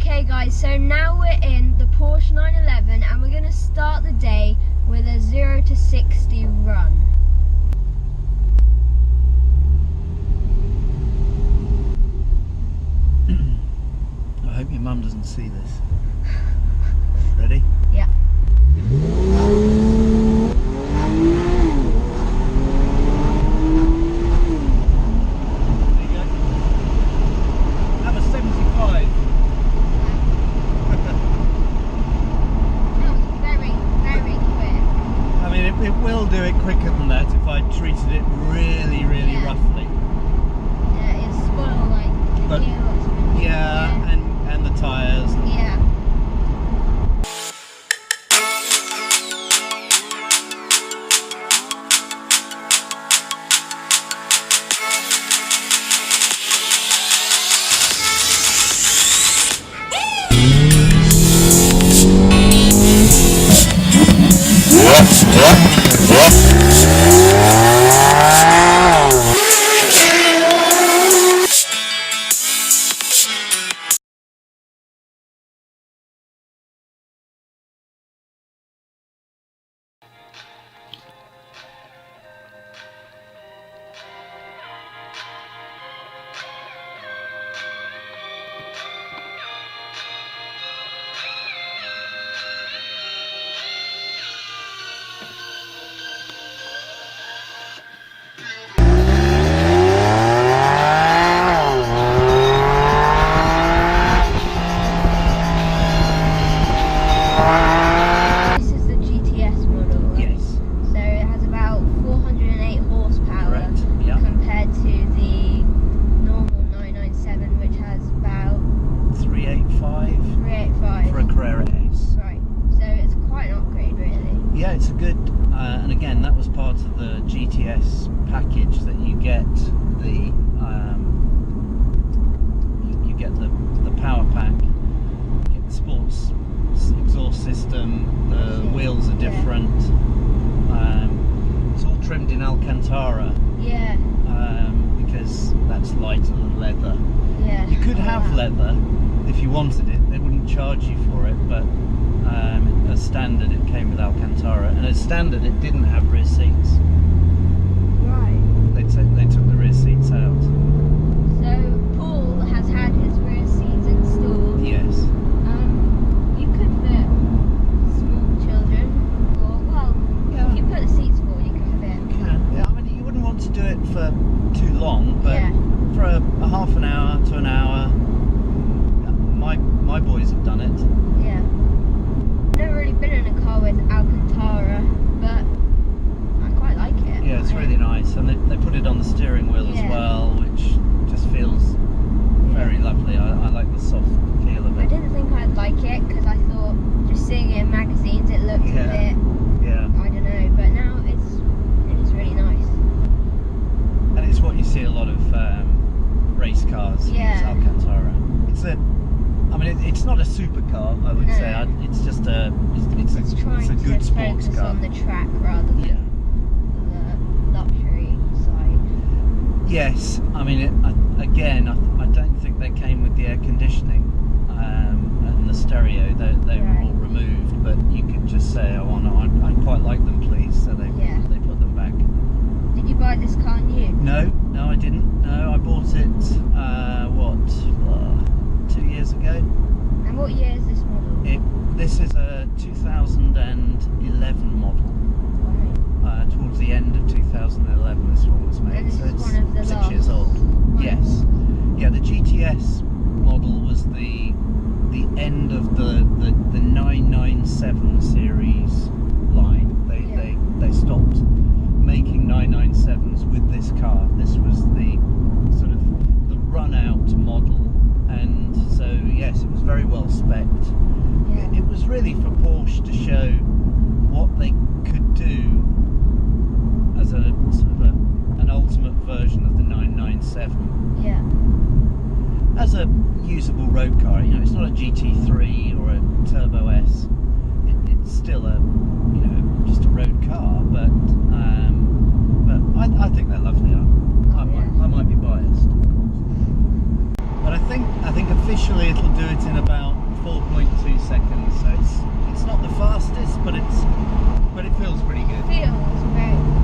Okay guys, so now we're in the Porsche 911 and we're going to start the day with a 0 to 60 run. I hope your mum doesn't see this. Ready? Yeah. It will do it quicker than that if I treated it really roughly. Yeah, it's spoiled like But, gearbox. yeah, and the tyres. Yeah. This is the GTS model. Yes. So it has about 408 horsepower. Correct. Yeah. Compared to the normal 997, which has about 385 for a Carrera S. Right. So it's quite an upgrade, really. Yeah, it's a good, and again, that was part of the GTS package that you get the you get the power pack, you get the sports exhaust system, the wheels are different. It's all trimmed in Alcantara. Yeah. Because that's lighter than leather. Yeah. You could have leather if you wanted it. They wouldn't charge you for it, but as standard it came with Alcantara, and as standard it didn't have rear seats. Right. They took the rear seats out. So Paul has had his rear seats installed. Yes. You could fit small children, or if you put the seats forward, you can fit. You can. Yeah, I mean, you wouldn't want to do it for too long, but for a half an hour to an hour, my boys have done it. Yeah. I've never really been in a car with Alcantara, but I quite like it. Yeah, it's really nice, and they put it on the steering wheel as well, which just feels very lovely. I like the soft feel of it. I didn't think I'd like it because I thought just seeing it in magazines it looked a bit, I don't know, but now it is really nice. And it's what you see a lot of race cars use Alcantara. It's not a supercar, I would say. It's just it's a good sports car. On the track rather than the luxury side. Yes, I mean, I don't think they came with the air conditioning and the stereo. They were all removed, but you could just say, I quite like them, please. So they put them back. Did you buy this car new? No, I didn't. No, I bought it 2 years ago. And what year is this model? This is a 2011 model. Right. Towards the end of 2011 this one was made. And this so is it's one of the 6 years old. Right. Yes. Yeah, the GTS model was the end of the 997 series line. They stopped making 997s with this car. This was the sort of the run out model, and so yes, it was very well spec'd. Yeah. It was really for Porsche to show what they could do as a sort of an ultimate version of the 997. Yeah. As a usable road car, it's not a GT3 or a Turbo S. It's still just a road car, but I think they're lovely. I might be biased. But But I think officially it'll do it in about 4.2 seconds. So it's not the fastest, but it feels pretty good. Feels very nice.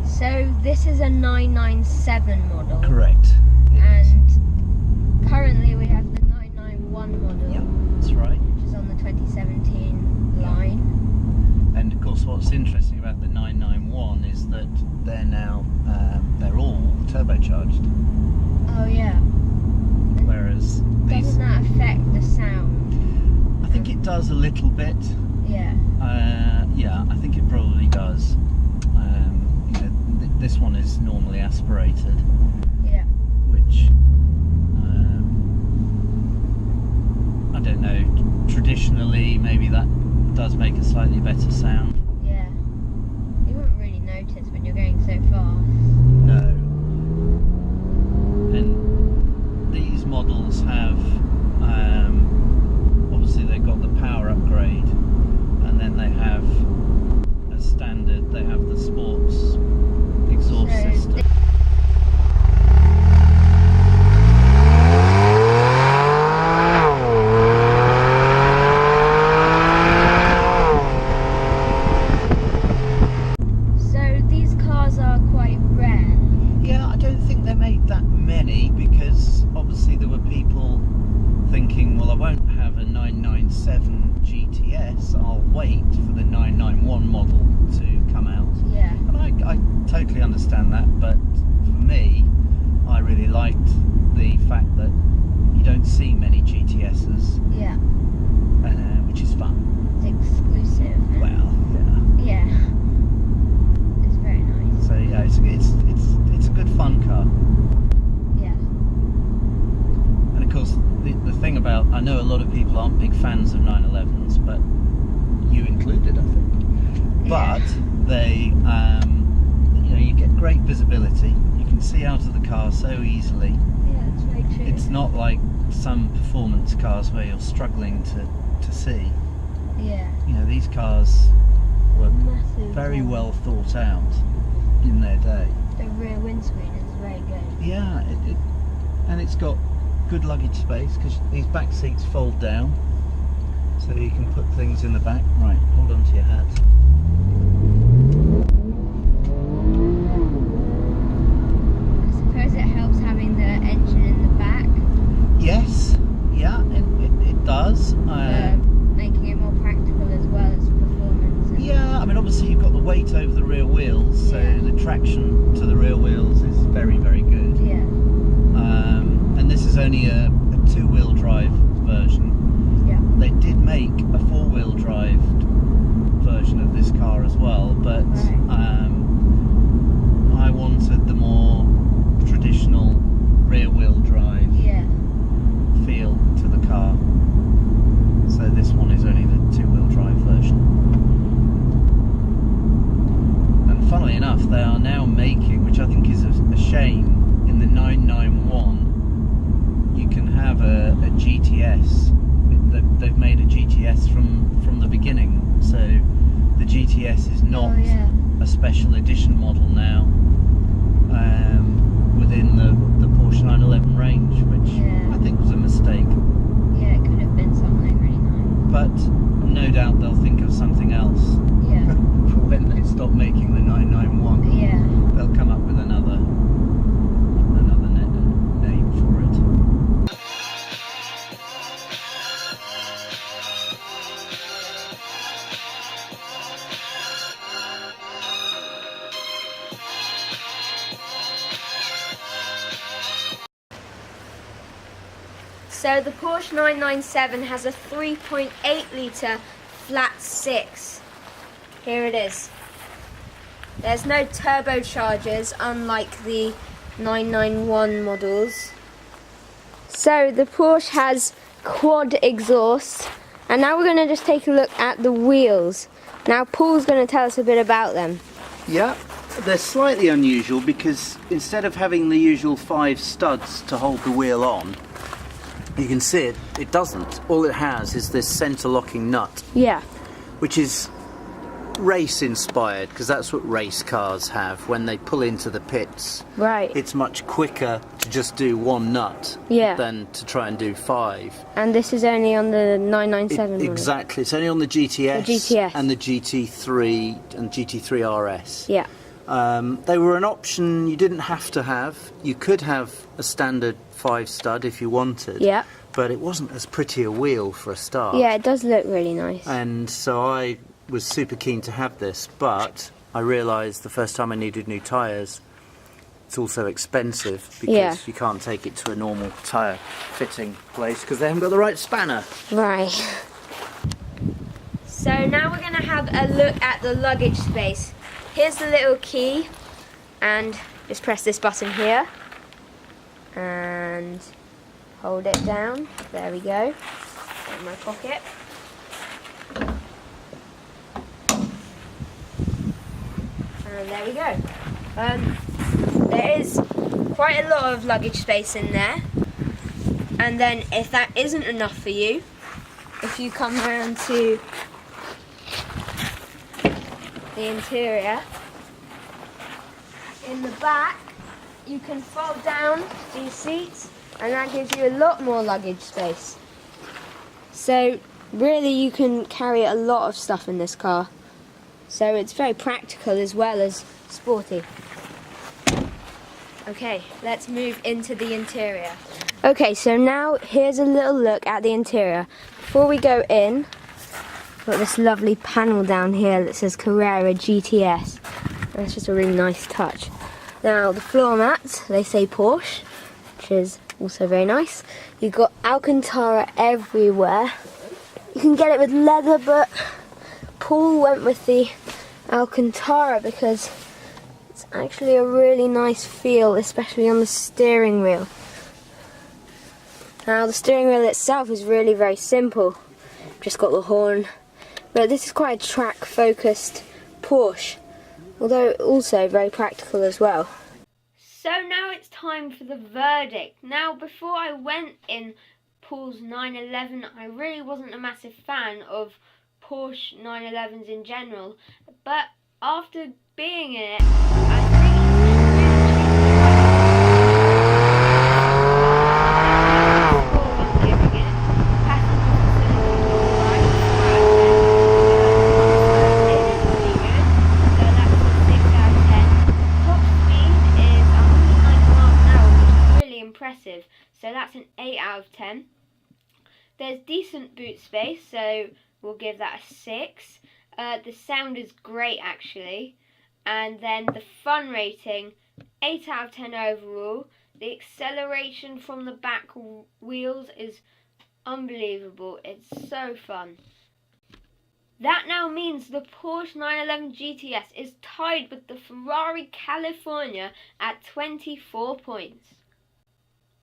So this is a 997 model. Correct. And currently we have the 991 model. Yeah, that's right. Which is on the 2017 line. And of course what's interesting about the 991 is that they're now, they're all turbocharged. Oh yeah. Whereas these... Doesn't that affect the sound? I think it does a little bit. Yeah. Yeah, I think it probably does. You know, this one is normally aspirated. Yeah. Which I don't know. Traditionally, maybe that does make a slightly better sound. Yeah. You wouldn't really notice when you're going so fast. No. And these models have obviously they've got the power upgrade, and then they have a standard. They have the sports exhaust system. So these cars are quite rare. Yeah, I don't think they made that many because obviously there were people thinking, well, I won't have a 997 GTS, I'll wait for the 991 model to come out. Yeah. And I totally understand that, but for me, I really liked the fact that you don't see many GTSs, Yeah. which is fun. It's exclusive. Well, yeah. Yeah. It's very nice. So yeah, it's a good fun car. Yeah. And of course, the thing about, I know a lot of people aren't big fans of 911s, but you included, I think. But they, you know, you get great visibility. You can see out of the car so easily. Yeah, it's very true. It's not like some performance cars where you're struggling to see. Yeah. You know, these cars were Massive. very well thought out in their day. The rear windscreen is very good. Yeah, and it's got good luggage space because these back seats fold down, so you can put things in the back. Right, hold on to your hat. I suppose it helps having the engine in the back. Yes, yeah, it does. Making it more practical as well as performance. Yeah, I mean obviously you've got the weight over the rear wheels, so the traction to the rear wheels is very, very good. Yeah. And this is only a two-wheel drive version. Yeah. They did make a four-wheel drive version of this car as well, but I wanted the more traditional rear-wheel drive feel to the car. So this one is only the two-wheel drive version. And funnily enough, they are now making, which I think is a shame, in the 991 you can have a GTS. They've made a GTS from the beginning, so the GTS is not a special edition model now within the Porsche 911 range, which I think was a mistake. Yeah, it could have been something really nice. But no doubt they'll think of something else Yeah. for when they stop making the So the Porsche 997 has a 3.8 litre flat 6. Here it is. There's no turbochargers, unlike the 991 models. So the Porsche has quad exhaust, and now we're going to just take a look at the wheels. Now Paul's going to tell us a bit about them. Yeah, they're slightly unusual because instead of having the usual 5 studs to hold the wheel on, you can see it doesn't. All it has is this centre locking nut. Yeah. Which is race inspired, because that's what race cars have. When they pull into the pits, right, it's much quicker to just do 1 nut than to try and do 5. And this is only on the 997 exactly, it's only on the GTS, GTS and the GT3 and GT3 RS. Yeah. They were an option you didn't have to have. You could have a standard 5 stud if you wanted. Yeah. But it wasn't as pretty a wheel for a start. Yeah, it does look really nice. And so I was super keen to have this, but I realised the first time I needed new tyres, it's also expensive because you can't take it to a normal tyre fitting place because they haven't got the right spanner. Right. So now we're going to have a look at the luggage space. Here's the little key, and just press this button here and hold it down. There we go. In my pocket. And there we go. There is quite a lot of luggage space in there. And then if that isn't enough for you, if you come around to the interior, in the back you can fold down these seats, and that gives you a lot more luggage space. So really you can carry a lot of stuff in this car. So it's very practical as well as sporty. Okay, let's move into the interior. Okay, so now here's a little look at the interior. Before we go in, got this lovely panel down here that says Carrera GTS. That's just a really nice touch. Now the floor mats, they say Porsche, which is also very nice. You've got Alcantara everywhere. You can get it with leather, but Paul went with the Alcantara because it's actually a really nice feel, especially on the steering wheel. Now the steering wheel itself is really very simple. Just got the horn. But this is quite a track focused Porsche, although also very practical as well. So now it's time for the verdict. Now before I went in Paul's 911, I really wasn't a massive fan of Porsche 911s in general, but after being in it, I think I'm giving it. Passenger facility is really good, so that's a 6 out of 10. Top speed is 190 miles an hour, which is really impressive, so that's an 8 out of 10. There's decent boot space, so we'll give that a 6. The sound is great actually. And then the fun rating, 8 out of 10 overall. The acceleration from the back wheels is unbelievable. It's so fun. That now means the Porsche 911 GTS is tied with the Ferrari California at 24 points.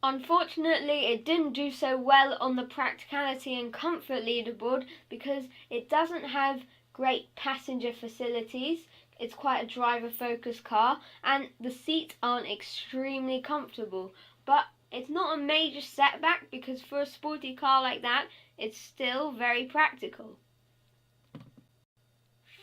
Unfortunately, it didn't do so well on the practicality and comfort leaderboard because it doesn't have great passenger facilities. It's quite a driver-focused car, and the seats aren't extremely comfortable. But it's not a major setback because for a sporty car like that, it's still very practical.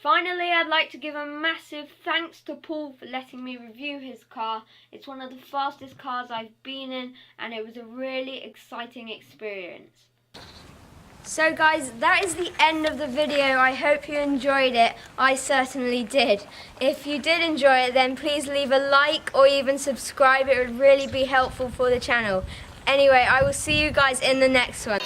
Finally, I'd like to give a massive thanks to Paul for letting me review his car. It's one of the fastest cars I've been in, and it was a really exciting experience. So guys, that is the end of the video. I hope you enjoyed it. I certainly did. If you did enjoy it, then please leave a like or even subscribe. It would really be helpful for the channel. Anyway, I will see you guys in the next one.